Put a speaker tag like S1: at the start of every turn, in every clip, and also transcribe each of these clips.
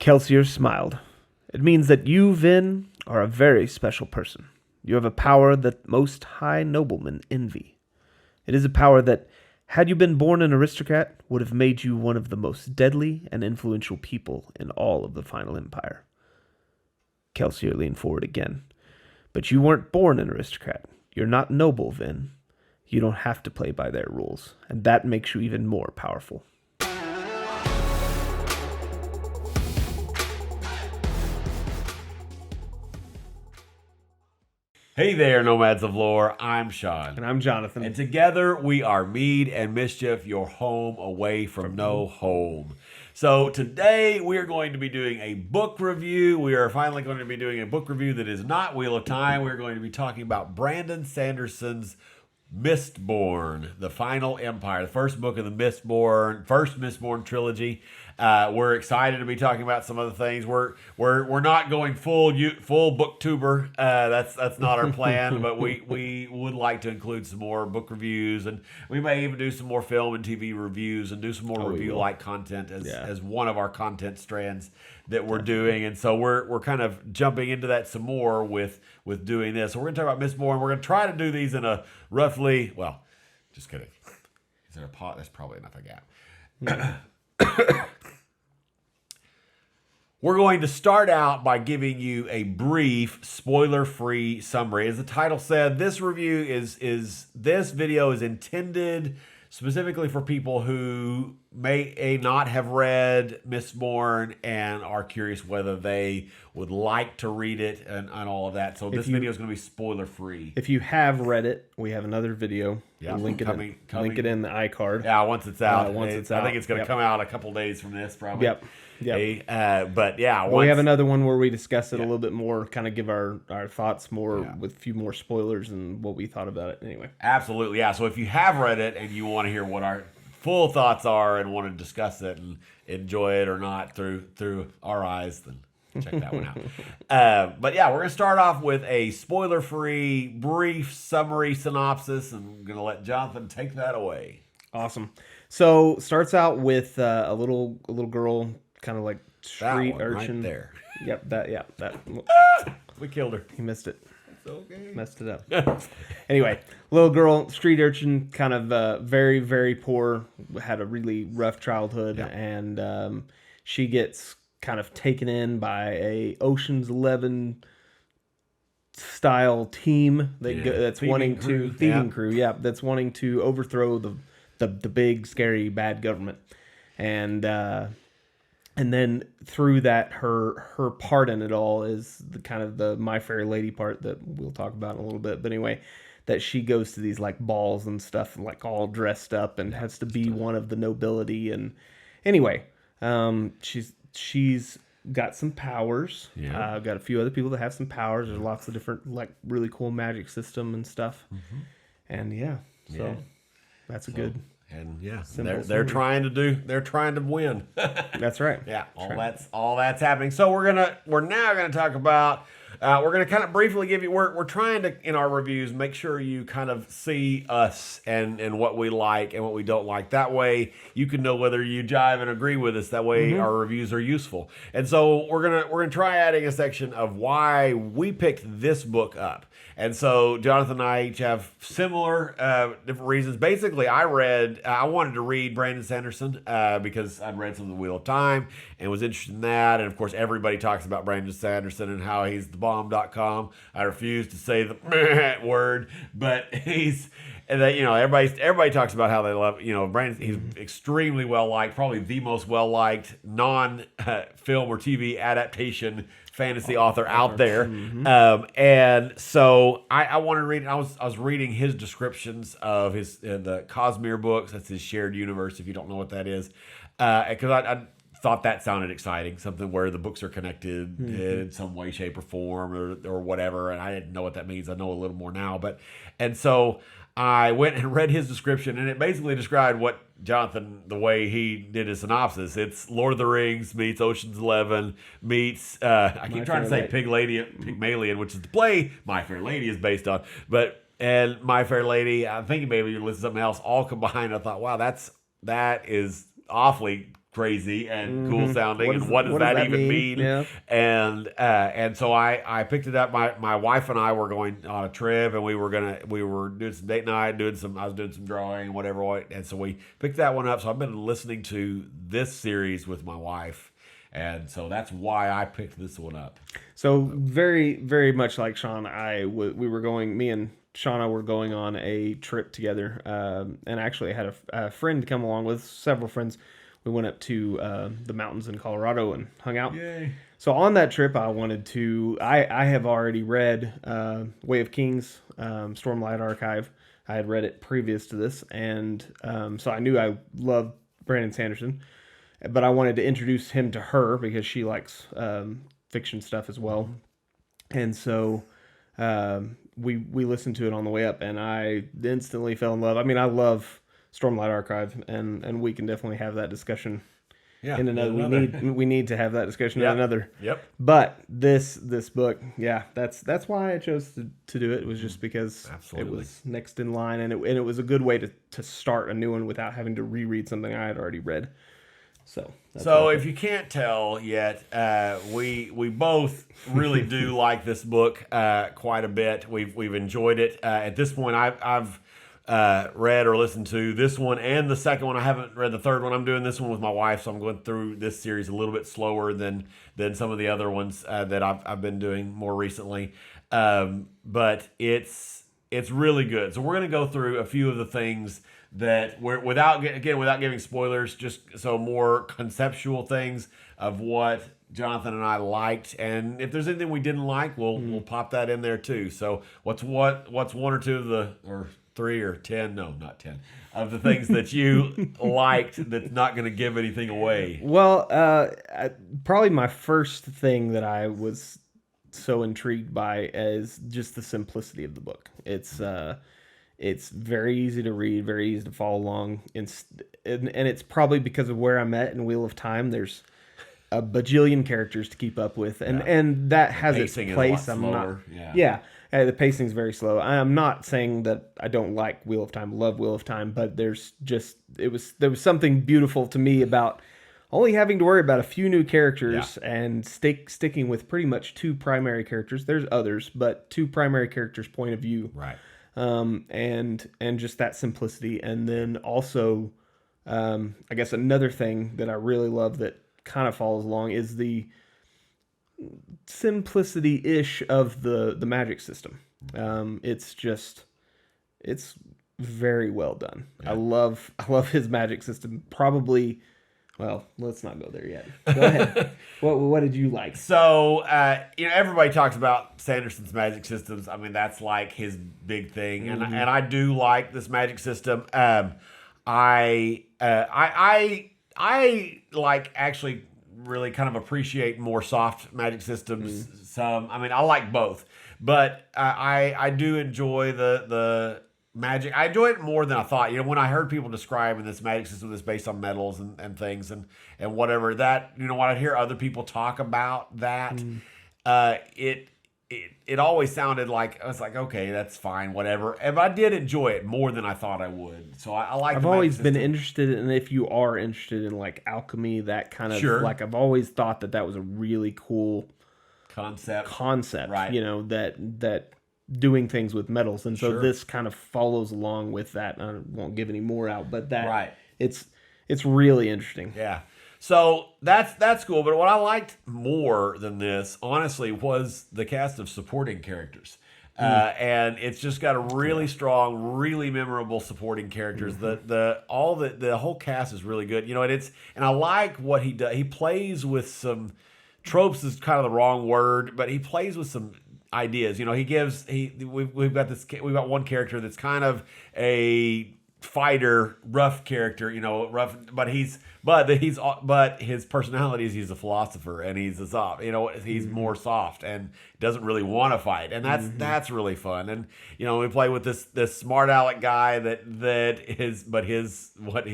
S1: Kelsier smiled. It means that you, Vin, are a very special person. You have a power that most high noblemen envy. It is a power that, had you been born an aristocrat, would have made you one of the most deadly and influential people in all of the Final Empire. Kelsier leaned forward again. But you weren't born an aristocrat. You're not noble, Vin. You don't have to play by their rules, and that makes you even more powerful.
S2: Hey there, Nomads of Lore. I'm Sean.
S1: And I'm Jonathan.
S2: And together we are Mead and Mischief, your home away from no home. So today we are going to be doing a book review. We are finally going to be doing a book review that is not Wheel of Time. We're going to be talking about Brandon Sanderson's Mistborn, the Final Empire, the first book of the first Mistborn trilogy. We're excited to be talking about some other things. We're not going full booktuber. That's not our plan, but we would like to include some more book reviews, and we may even do some more film and TV reviews and do some more review-like content as one of our content strands that we're doing. And so we're kind of jumping into that some more with doing this. So we're going to talk about Mistborn. We're going to try to do these in a roughly, well, just kidding. Is there a pot? That's probably enough I got. We're going to start out by giving you a brief, spoiler-free summary. As the title said, this video is intended specifically for people who may not have read Mistborn and are curious whether they would like to read it and all of that. So this video is going to be spoiler-free.
S1: If you have read it, we have another video.
S2: Yeah,
S1: link it in the iCard.
S2: Yeah, once it's out.
S1: I
S2: think it's going to come out a couple days from this, probably.
S1: Yep.
S2: But yeah,
S1: we have another one where we discuss it a little bit more, kind of give our thoughts more with a few more spoilers and what we thought about it. Anyway,
S2: absolutely, yeah. So if you have read it and you want to hear what our full thoughts are and want to discuss it and enjoy it or not through our eyes, then check that one out. But yeah, we're going to start off with a spoiler-free, brief summary synopsis, and I'm going to let Jonathan take that away.
S1: Awesome. So starts out with a little girl, kind of like street urchin.
S2: Right there.
S1: Yep. That.
S2: We killed her.
S1: He missed it.
S2: It's okay.
S1: Messed it up. Anyway, little girl, street urchin, kind of very, very poor, had a really rough childhood, and she gets kind of taken in by a Ocean's 11 style team that's wanting to thieving crew. Yeah, that's wanting to overthrow the big scary bad government, and then through that, her part in it all is the kind of the My Fair Lady part that we'll talk about in a little bit. But anyway, that she goes to these like balls and stuff, and like all dressed up, and has to be one of the nobility. And anyway, she's got some powers. Yeah, got a few other people that have some powers. There's lots of different like really cool magic system and stuff. Mm-hmm. And so that's a good.
S2: And they're trying to win.
S1: That's right.
S2: Yeah, all that's happening. So we're now gonna talk about. We're gonna kind of briefly give you. We're trying to in our reviews make sure you kind of see us and what we like and what we don't like. That way you can know whether you jive and agree with us. That way our reviews are useful. And so we're gonna try adding a section of why we picked this book up. And so Jonathan and I each have similar different reasons. Basically, I wanted to read Brandon Sanderson because I'd read some of the Wheel of Time and was interested in that. And of course, everybody talks about Brandon Sanderson and how he's the bomb.com. I refuse to say the word, but he's, and that, everybody talks about how they love, Brandon, he's extremely well liked, probably the most well liked non-film or TV adaptation fantasy author out there. Mm-hmm. And so I wanted to read, I was reading his descriptions of his the Cosmere books. That's his shared universe, if you don't know what that is. Because I thought that sounded exciting, something where the books are connected in some way, shape, or form, or whatever. And I didn't know what that means. I know a little more now. And so I went and read his description, and it basically described what Jonathan, the way he did his synopsis. It's Lord of the Rings meets Ocean's 11 meets, I keep trying to say Pygmalion, which is the play My Fair Lady is based on. And My Fair Lady, I think maybe you listed something else, all combined. I thought, wow, that is awfully crazy and cool sounding,
S1: What
S2: and
S1: is-
S2: what does
S1: what
S2: that
S1: does that
S2: even
S1: mean?
S2: mean?
S1: Yeah.
S2: And so I picked it up. My wife and I were going on a trip, and we were doing some date night, I was doing some drawing, whatever, and so we picked that one up. So I've been listening to this series with my wife, and so that's why I picked this one up.
S1: So very, very much like Sean, me and Shauna were going on a trip together, and actually I had a friend come along with several friends. We went up to the mountains in Colorado and hung out.
S2: Yay.
S1: So on that trip, I have already read Way of Kings, Stormlight Archive. I had read it previous to this, and so I knew I loved Brandon Sanderson, but I wanted to introduce him to her because she likes fiction stuff as well. And so we listened to it on the way up, and I instantly fell in love. I mean, I love Stormlight Archive, and we can definitely have that discussion
S2: Yeah.
S1: in another. We need to have that discussion
S2: Yep.
S1: in another.
S2: Yep.
S1: But this book, yeah, that's why I chose to do it. It was just because
S2: Absolutely.
S1: it was next in line, and it was a good way to start a new one without having to reread something I had already read. So
S2: If you can't tell yet, we both really do like this book quite a bit. We've enjoyed it. At this point, I've read or listened to this one and the second one. I haven't read the third one. I'm doing this one with my wife, so I'm going through this series a little bit slower than some of the other ones that I've been doing more recently. But it's really good. So we're going to go through a few of the things that without giving spoilers, just so more conceptual things of what Jonathan and I liked, and if there's anything we didn't like, we'll pop that in there too. So what's one or two of the, or 3 or 10? No, not 10 of the things that you liked that's not going to give anything away.
S1: Well, probably my first thing that I was so intrigued by is just the simplicity of the book. It's very easy to read, very easy to follow along, and it's probably because of where I'm at in Wheel of Time. There's a bajillion characters to keep up with, and that has its place.
S2: I'm not.
S1: The pacing's very slow. I'm not saying that I don't like Wheel of Time, love Wheel of Time, but there was something beautiful to me about only having to worry about a few new characters and sticking with pretty much two primary characters. There's others, but two primary characters' point of view.
S2: Right.
S1: And just that simplicity. And then also, I guess another thing that I really love that kind of follows along is the simplicity-ish of the magic system. It's very well done. Yeah. I love his magic system. Probably, well, let's not go there yet. Go ahead. What did you like?
S2: So, everybody talks about Sanderson's magic systems. I mean, that's like his big thing, and I do like this magic system. I like actually really kind of appreciate more soft magic systems. I mean, I like both, but I do enjoy the magic. I enjoy it more than I thought. When I heard people describing this magic system that's based on metals and things and whatever, that, when I hear other people talk about that, it always sounded like, I was like, okay, that's fine, whatever. But I did enjoy it more than I thought I would. So I like.
S1: I've always been interested in, if you are interested in like alchemy, that kind of like, I've always thought that was a really cool concept, right? That doing things with metals, and so this kind of follows along with that. I won't give any more out, but that it's really interesting.
S2: Yeah. So that's cool. But what I liked more than this, honestly, was the cast of supporting characters. And it's just got a really strong, really memorable supporting characters. The whole cast is really good. And I like what he does. He plays with some tropes is kind of the wrong word, but he plays with some ideas. We've got one character that's kind of a fighter, rough character, but his personality is he's a philosopher and he's a soft, he's more soft and doesn't really want to fight, and that's really fun. And we play with this smart aleck guy what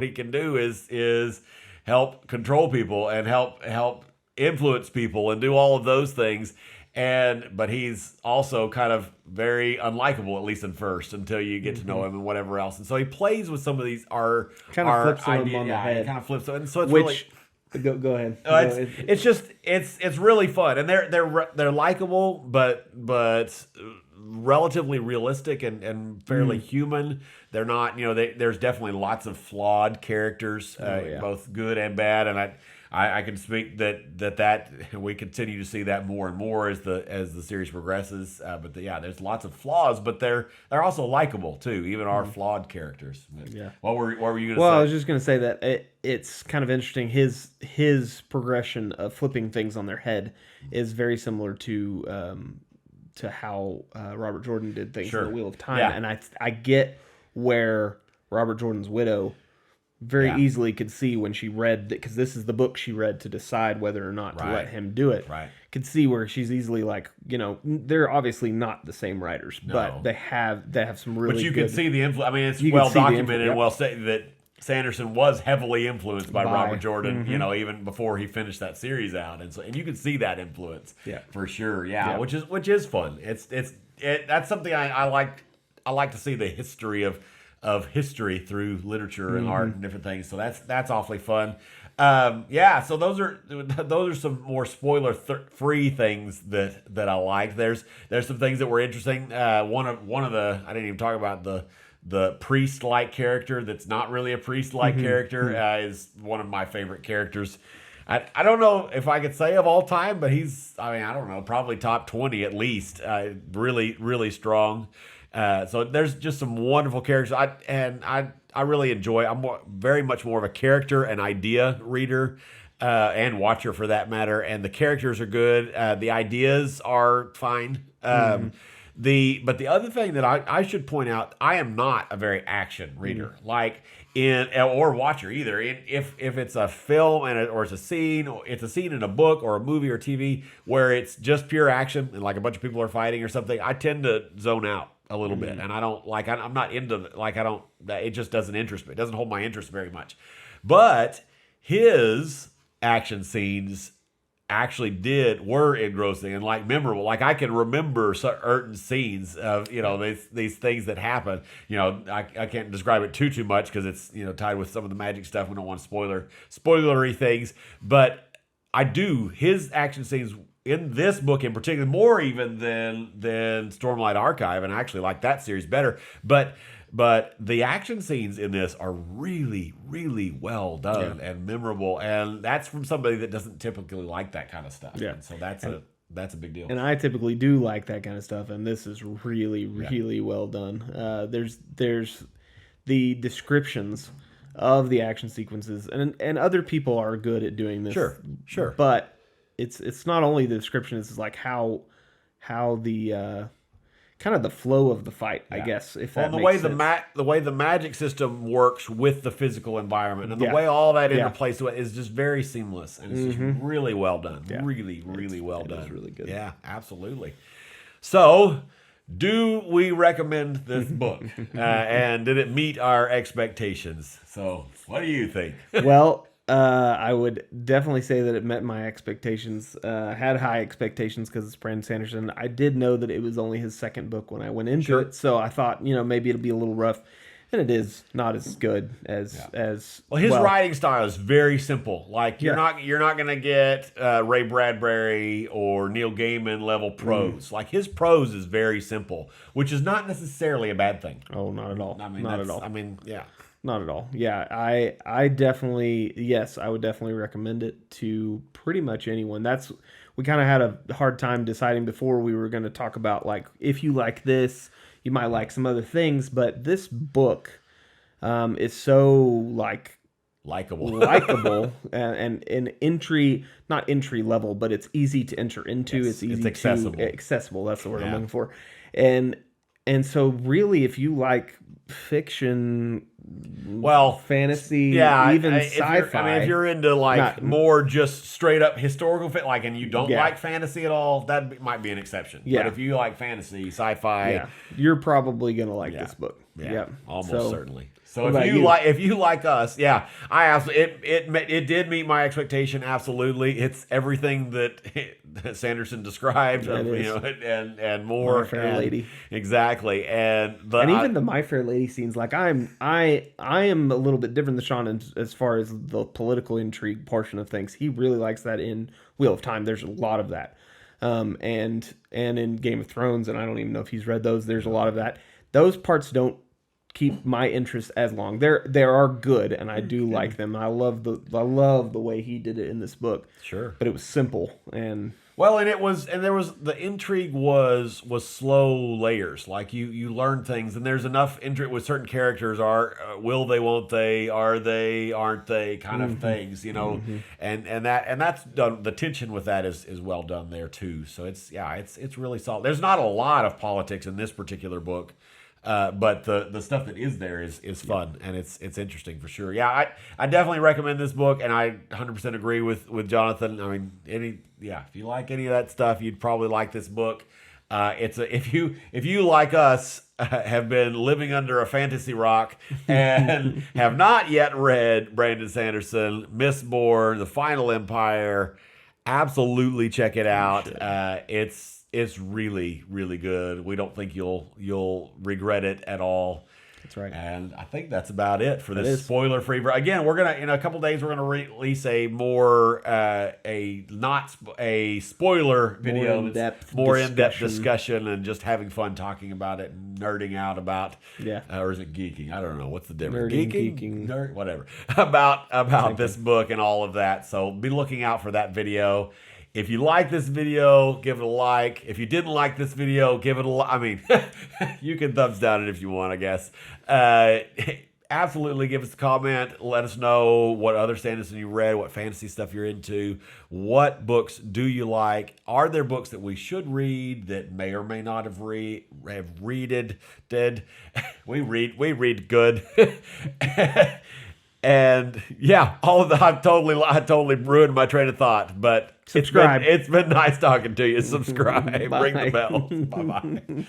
S2: he can do is help control people and help influence people and do all of those things. but he's also kind of very unlikable, at least at first, until you get to know him and whatever else. And so he plays with some of these our
S1: flips them
S2: idea,
S1: on the head.
S2: He kind of flips them, and so it's really.
S1: Go ahead.
S2: It's just it's really fun, and they're likable, but relatively realistic and fairly human. They're not, there's definitely lots of flawed characters, both good and bad, and I can speak that we continue to see that more and more as the series progresses. But there's lots of flaws, but they're also likable too, even our flawed characters. But what were you going to say?
S1: Well, I was just going to say that it's kind of interesting. His progression of flipping things on their head is very similar to how Robert Jordan did things in the Wheel of Time, and I get where Robert Jordan's widow very easily could see when she read, because this is the book she read to decide whether or not to let him do it.
S2: Right.
S1: Could see where she's easily like, they're obviously not the same writers, but they have some really.
S2: But you
S1: good,
S2: can see the influence. I mean, it's well documented and well stated that Sanderson was heavily influenced by Robert Jordan. Even before he finished that series out, and you can see that influence. For sure. Which is fun. That's something I like. I like to see the history of history through literature and art and different things. So that's awfully fun. So those are some more spoiler free things that I like. There's some things that were interesting. One of the, I didn't even talk about the priest-like character that's not really a priest-like character is one of my favorite characters. I don't know if I could say of all time, but I don't know, probably top 20 at least. Really, really strong. So there's just some wonderful characters. I really enjoy. I'm very much more of a character and idea reader and watcher for that matter. And the characters are good. The ideas are fine. But the other thing that I should point out, I am not a very action reader, or watcher either. If it's a film or it's a scene in a book or a movie or TV where it's just pure action and like a bunch of people are fighting or something, I tend to zone out a little bit, and I don't I'm not into it just doesn't interest me. It doesn't hold my interest very much. But his action scenes actually were engrossing and memorable. I can remember certain scenes of these things that happen. I can't describe it too much because it's tied with some of the magic stuff. We don't want spoilery things, but I do. His action scenes in this book in particular, more even than Stormlight Archive, and I actually like that series better. But the action scenes in this are really, really well done and memorable, and that's from somebody that doesn't typically like that kind of stuff. Yeah. And so that's a big deal.
S1: And I typically do like that kind of stuff, and this is really, really well done. There's the descriptions of the action sequences, and other people are good at doing this.
S2: Sure.
S1: But it's not only the description; it's like how the kind of the flow of the fight, I guess. If that makes sense.
S2: The way the magic system works with the physical environment, and the way all that interplays is just very seamless, and it's just really well done. Really, really well done.
S1: It's really good.
S2: Yeah, absolutely. So, do we recommend this book? And did it meet our expectations? So, what do you think?
S1: Well, I would definitely say that it met my expectations. Had high expectations because it's Brandon Sanderson. I did know that it was only his second book when I went into it, so I thought, maybe it'll be a little rough, and it is not as good as
S2: well. His writing style is very simple. You're not gonna get Ray Bradbury or Neil Gaiman level prose. His prose is very simple, which is not necessarily a bad thing.
S1: Oh, not at all. Not at all. Not at all. Yeah, I definitely, I would definitely recommend it to pretty much anyone. We kind of had a hard time deciding before we were going to talk about, if you like this, you might like some other things, but this book is so, likable and not entry level, but it's easy to enter into. It's easy, accessible. That's the word I'm looking for. And so really, if you like fiction, fantasy, even sci-fi.
S2: If you're into more just straight up historical and you don't like fantasy at all, that might be an exception. Yeah. But if you like fantasy, sci-fi,
S1: you're probably gonna like this book.
S2: Almost certainly. So
S1: What about you?
S2: if you like us, yeah, I absolutely it did meet my expectation. Absolutely, it's everything that Sanderson described,
S1: That is.
S2: and more.
S1: My Fair Lady.
S2: Exactly, and
S1: Even the My Fair Lady scenes, like I am a little bit different than Sean as far as the political intrigue portion of things. He really likes that in Wheel of Time. There's a lot of that, and in Game of Thrones, and I don't even know if he's read those. There's a lot of that. Those parts don't keep my interest as long. They are good, and I do like them. I love the way he did it in this book.
S2: Sure,
S1: but it was simple and.
S2: Well, and there was the intrigue was slow layers. Like you learn things, and there's enough intrigue with certain characters. Will they? Won't they? Are they? Aren't they? Kind of things, and that's done. The tension with that is well done there too. So it's really solid. There's not a lot of politics in this particular book. But the stuff that is there is fun, and it's interesting for sure. Yeah, I definitely recommend this book, and I 100% agree with Jonathan. I mean, if you like any of that stuff, you'd probably like this book. If you like us have been living under a fantasy rock and have not yet read Brandon Sanderson, Mistborn, The Final Empire, absolutely check it out. It's really, really good. We don't think you'll regret it at all.
S1: That's right.
S2: And I think that's about it for this spoiler-free. Again, we're gonna in a couple days we're gonna release a more a spoiler video, more in-depth discussion, and just having fun talking about it, and nerding out about. Yeah. Or is it geeking? I don't know. What's the difference?
S1: Geeking,
S2: nerd, whatever. about this book and all of that. So be looking out for that video. If you like this video, give it a like. If you didn't like this video, give it a like. I mean, you can thumbs down it if you want, I guess. Absolutely give us a comment. Let us know what other Sanderson you read, what fantasy stuff you're into. What books do you like? Are there books that we should read that may or may not have readed? We read good. And yeah, all of the I totally ruined my train of thought, but
S1: subscribe.
S2: It's been nice talking to you. Subscribe. Ring the bell. Bye bye.